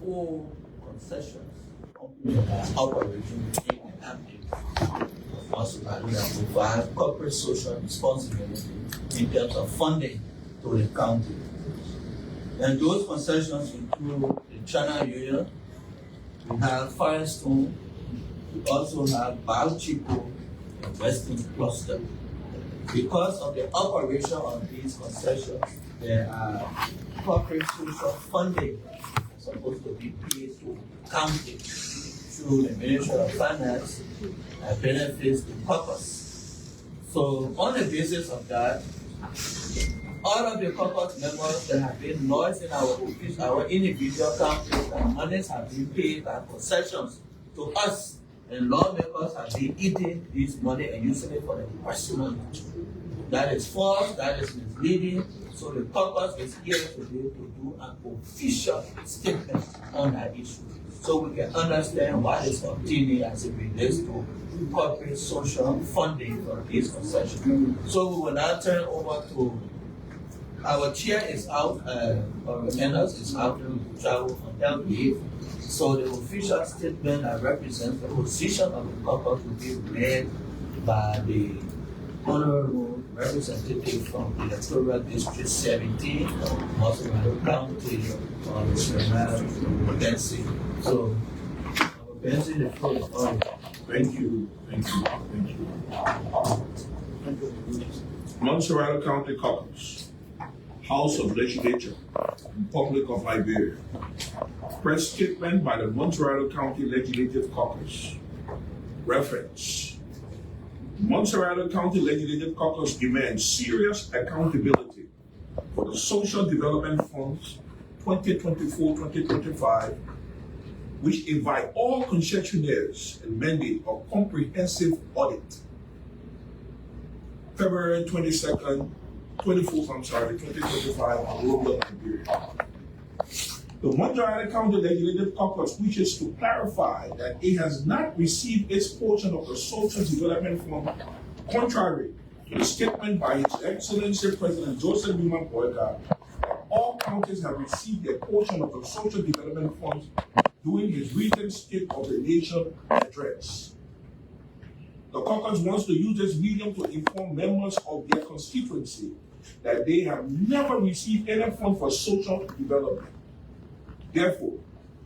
4 concessions operating within the ambit of Montserrado that provide corporate social responsibility in terms of funding to the county. And those concessions include the China Union, we have Firestone, we also have Biochico and Western Cluster. Because of the operation of these concessions, there are corporate social funding supposed to be paid to the county through the Ministry of Finance that benefits the Caucus. So on the basis of that, all of the Caucus members that have been lodged in our individual counties and monies have been paid as concessions to us, and lawmakers have been eating this money and using it for their personal use. That is false, that is misleading. So the Caucus is here today to do an official statement on that issue, so we can understand what is obtaining as it relates to corporate social funding for these concessions. So we will now turn over to our chair is out, Enders is out to travel on health leave. So the official statement that represents the position of the Caucus will be read by the honorable representative from Electoral District 17, Montserrado County, Mr. Benson. So, Benson, the floor is on. Thank you. Montserrado County Caucus, House of Legislature, Republic of Liberia. Press statement by the Montserrado County Legislative Caucus. Reference. Montserrado County Legislative Caucus demands serious accountability for the Social Development Funds 2024-2025, which invite all concessionaires and mandate a comprehensive audit. February 24th, 2025, Liberia, Liberia. The Montserrado County Legislative Caucus wishes to clarify that it has not received its portion of the Social Development Fund, contrary to the statement by His Excellency President Joseph Newman Boyka that all counties have received their portion of the Social Development Funds during his recent State of the Nation address. The caucus wants to use this medium to inform members of their constituency that they have never received any fund for social development. Therefore,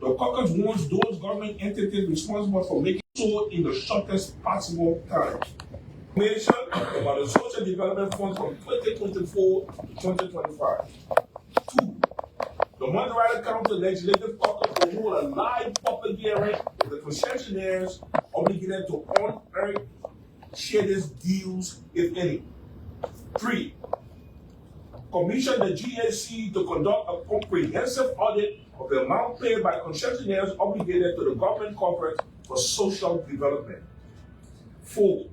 the caucus wants those government entities responsible for making so in the shortest possible time. Information about the social development funds from 2024 to 2025. 2. The Montserrado County Legislative Caucus will hold a live public hearing with the concessionaires obligated to on-air share these deals, if any. 3. Commission the GSC to conduct a comprehensive audit of the amount paid by concessionaires obligated to the government corporate for social development. 4.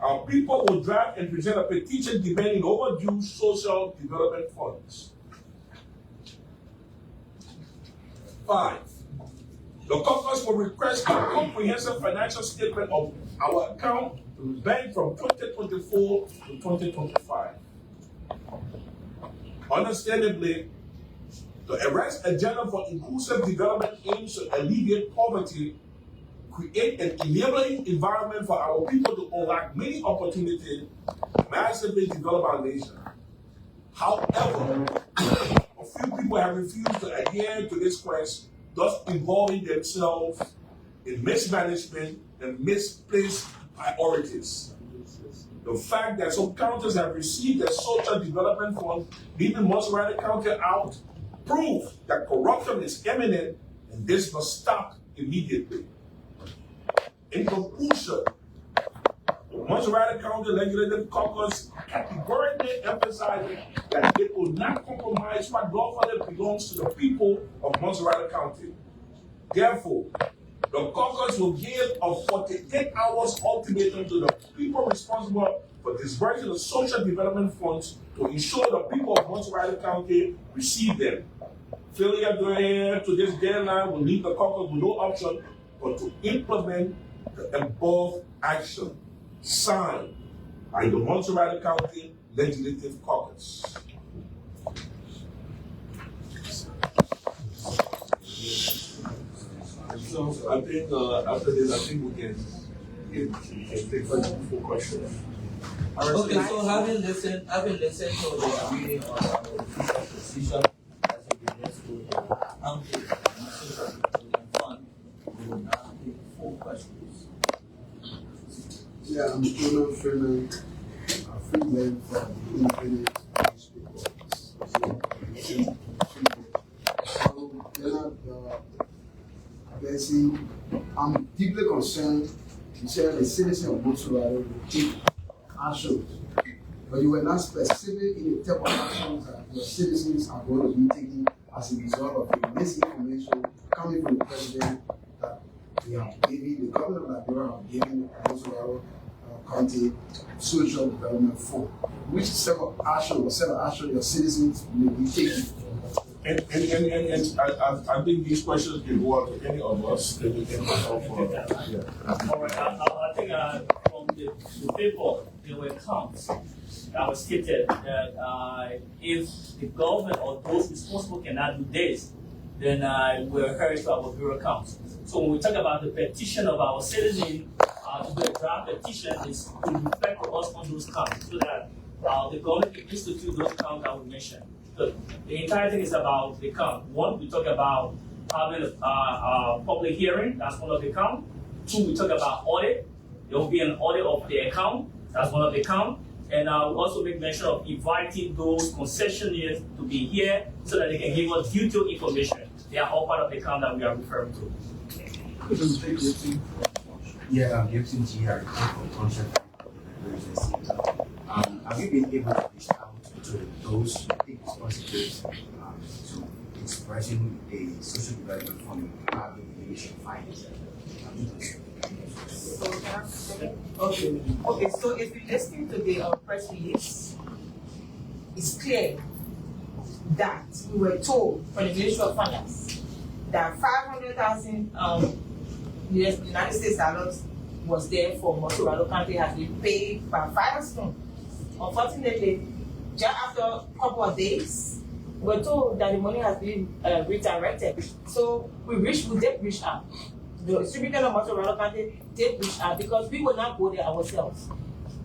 Our people will draft and present a petition demanding overdue social development funds. 5. The caucus will request a comprehensive financial statement of our account bank from 2024 to 2025. Understandably, the arrest agenda for inclusive development aims to alleviate poverty, create an enabling environment for our people to unlock many opportunities, massively develop our nation. However, a few people have refused to adhere to this quest, thus involving themselves in mismanagement and misplaced priorities. The fact that some counties have received their social development fund, leaving Montserrado County out, proves that corruption is imminent and this must stop immediately. In conclusion, the Montserrado County Legislative Caucus categorically emphasizes that it will not compromise what lawfully belongs to the people of Montserrado County. Therefore, the caucus will give a 48 hours ultimatum to the people responsible for disbursing the social development funds to ensure the people of Montserrado County receive them. Failure to adhere to this deadline will leave the caucus with no option but to implement the above action. Signed by the Montserrado County Legislative Caucus. questions. I think after this, I think we can take full questions. Okay, so having listened to the reading of our official position as it relates to the county social development fund, we will now take 4 questions. Yeah, I'm Donald Freeman, a freeman from the independent newspaper. I'm deeply concerned to say the citizen of Montserrado will take actions, but you were not specific in the type of actions that your citizens are going to be taking as a result of the misinformation coming from the president that we have given, the government of Liberia have given Montserrado County Social Development Fund. Which set of action your citizens will be taking? And I think these questions can go out to any of us that we can help for. Yeah. All right, I think from the paper, there were counts that was stated that if the government or those responsible cannot do this, then we're referring to our bureau counts. So when we talk about the petition of our citizens, to do a draft petition is to reflect to us on those counts so that the government can institute those counts that we mentioned. The entire thing is about the count. 1, we talk about having a public hearing, that's one of the count. 2, we talk about audit. There will be an audit of the account, that's one of the count. And we also make mention of inviting those concessionaires to be here so that they can give us detailed information. They are all part of the count that we are referring to. Yeah, I'm getting GR for contract emergency. Have you been able to reach out to those who take responsibility to expressing a social development fund having initial findings? Okay, so if you listen to the press release, it's clear that we were told from the Ministry of Finance that 500,000 United States dollars was there for Montserrado County has been paid by Firestone. Unfortunately, just after a couple of days, we're told that the money has been redirected. So we did reach out. The distributor of Montserrado County did reach out because we will not go there ourselves.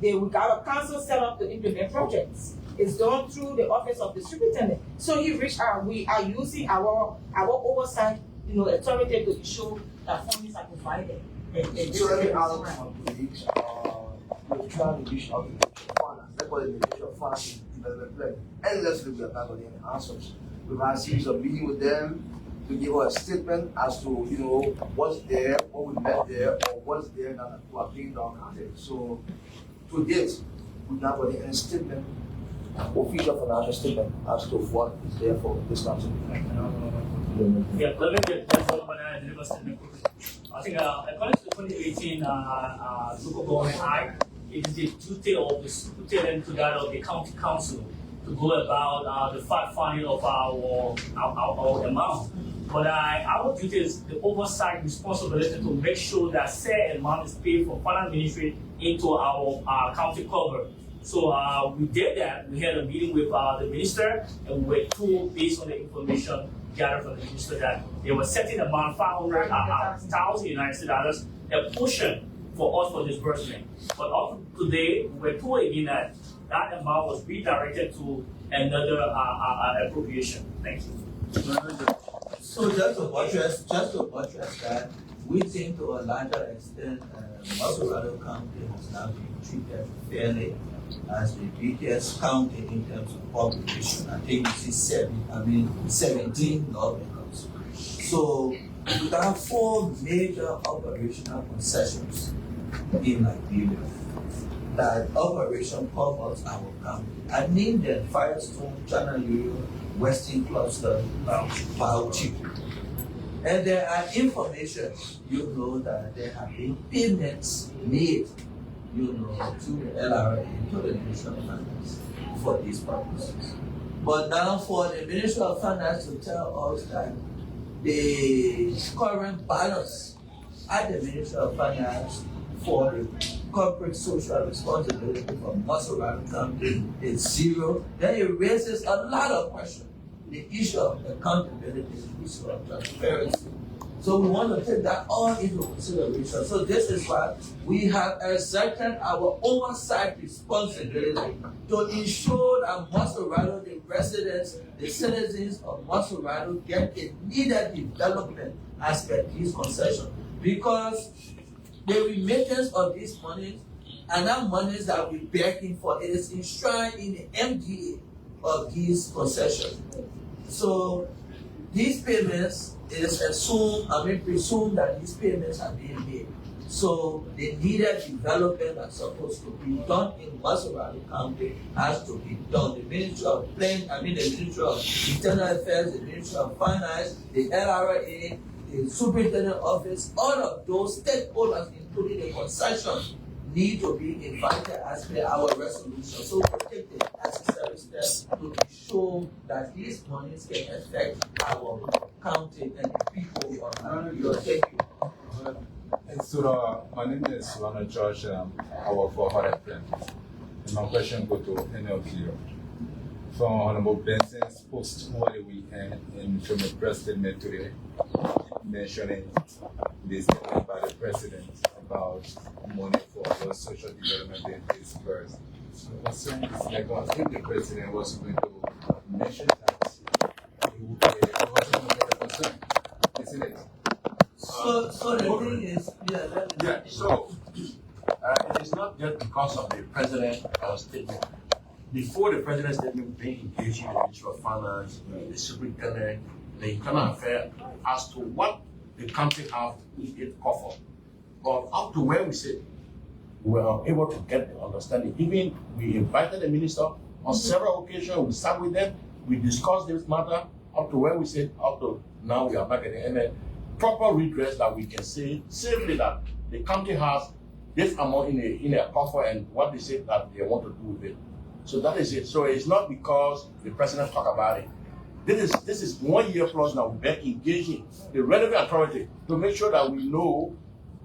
We got a council set up to implement projects. It's done through the office of the superintendent. So he reached out. We are using our oversight, authority to ensure that fundings are provided. So every out of colleagues, we're trying to reach out to the finance. That's what the Ministry of Finance development plan. Endlessly we are back on the answers. We've had a series of meetings with them to give us a statement as to what's there, what we met there, or what's there that we are being done counted. So to date, we've not got any statement, official financial statement as to what is there for this country. Yeah, let me get that statement. I think according to the 2018 local government act, it is the duty of the superintendent to that of the county council to go about the fact finding of our amount. But our duty is the oversight responsibility to make sure that said amount is paid from finance ministry into our county cover. So we did that. We had a meeting with the minister, and we were told based on the information gathered from the minister that they were setting amount 500,000 United States dollars, a portion for us for disbursement. But up to today, we were told again that that amount was redirected to another appropriation. Thank you. So just to buttress that, we think to a larger extent, Montserrado County has now been treated fairly as the biggest county in terms of population. I think you see 17 lawmakers. So we have 4 major operational concessions in Liberia. That operation covers our county. I named them Firestone, Channel Area, Western Cluster, Bauchi. And there are information, that there have been payments made, to the LRA, to the Ministry of Finance for these purposes. But now for the Ministry of Finance to tell us that the current balance at the Ministry of Finance for the corporate social responsibility for Montserrado County is 0, then it raises a lot of questions. The issue of accountability, the issue of transparency. So we want to take that all into consideration. So this is why we have exerted our oversight responsibility to ensure that Montserrado, the residents, the citizens of Montserrado get a needed development as per these concessions. Because the remittance of these monies and that monies that we're begging for, it is enshrined in the MDA of these concessions. So these payments, it is presumed that these payments are being made. So the needed development that's supposed to be done in Montserrado County has to be done. The Ministry of the Ministry of Internal Affairs, the Ministry of Finance, the LRA, the Superintendent Office, all of those stakeholders, including the concession, need to be invited as per our resolution. So we take the necessary steps to ensure that these monies can affect our county and the people of Liberia. Thank you. And so, my name is Ronald George, I work for Hot FM. And my question goes to any of you. From Honorable Benson's post over the weekend and from the press statement today, mentioning this statement by the president about money for the social development in this verse. So concern is like, if the president was going to mention that, he would also going to get a concern, isn't it? So the thing is, so it is not just because of the president's statement. Before the president's statement, they engaged in the Ministry of Finance, the Superintendent, the Internal Affairs, as to what the country have in its coffer. But up to where we sit, we were able to get the understanding. Even we invited the minister on several occasions, we sat with them, we discussed this matter, up to where we sit, up to now we are back at the end. Proper redress that we can say safely that the country has this amount in a coffer and what they say that they want to do with it. So that is it. So it's not because the president talked about it. This is 1 year plus now we've been engaging the relevant authority to make sure that we know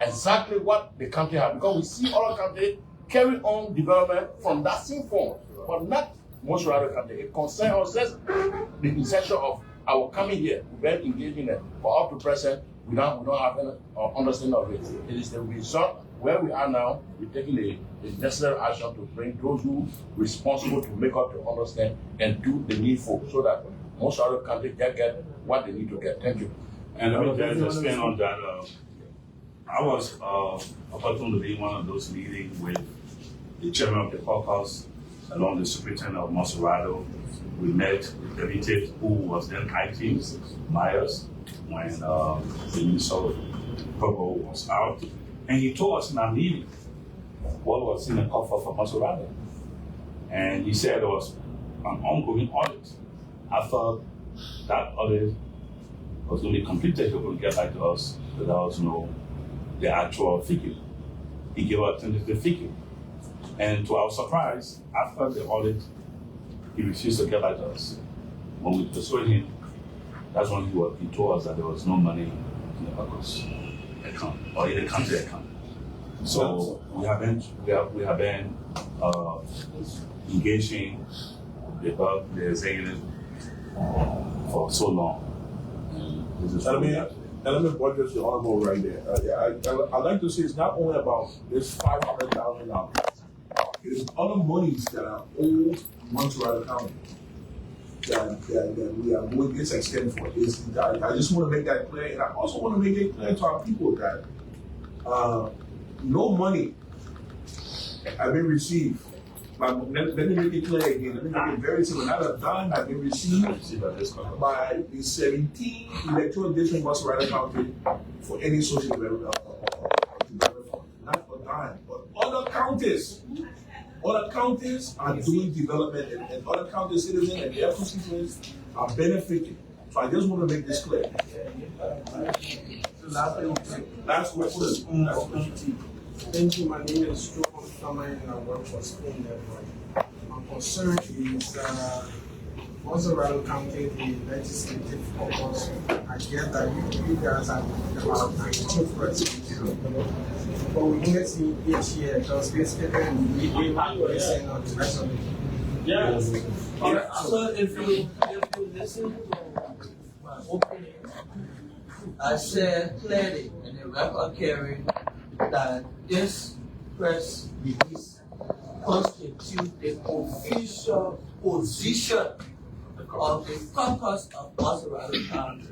exactly what the country has, because we see other countries carry on development from that same form, but not most other countries. It concerns us, the inception of our coming here. We've been engaging it, but up to present, we don't have any understanding of it. It is the result where we are now. We're taking the necessary action to bring those who are responsible to make up to understand and do the needful so that most other countries get what they need to get. Thank you. And let me just expand on that. I was opportune to be in one of those meetings with the chairman of the Caucus, along the superintendent of Montserrado. We met with the deputy who was then IT Myers when the Minnesota program was out. And he told us in our meeting what was in the coffer for Montserrado. And he said there was an ongoing audit. After that audit was going to be completed, he would get back to us without the actual figure. He gave us a tentative figure. And to our surprise, after the audit, he refused to get back to us. When we persuaded him, that's when he told us that there was no money in the Caucus account or in the country account. So we have been engaging the executive for so long. And this is let me budget the honorable right there. I'd like to say it's not only about this $500,000. It is other monies that are owed Montserrado County that we are going this extent for. I just want to make that clear, and I also want to make it clear to our people that no money has been received. But let me make it clear again. Let me make it very simple. Not a dime has been received by the 17 electoral districts in Montserrado County for any social development fund. Not a dime, but other counties. Other counties are doing development, and other county citizens and their constituents are benefiting. So I just want to make this clear. Last question. Thank you. My name is Joe and I work for Spain. My concern is Montserrado County, the legislative caucus. I get that you guys are about 92%. But we get to each year because basically we listen on the rest of it. Yeah. So if you listen to my opening, I said clearly in the record carrying that this press release constitutes the official position of the caucus of Montserrado County.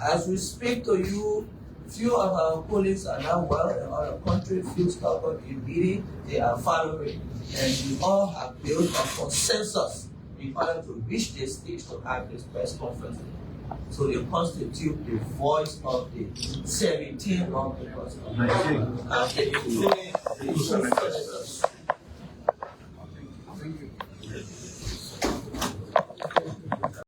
As we speak to you, few of our colleagues are now well in other countries, few stubborn in meeting, they are following, and we all have built a consensus in order to reach this stage to have this press conference. So they constitute the voice of the 17 lawmakers, including the two senators.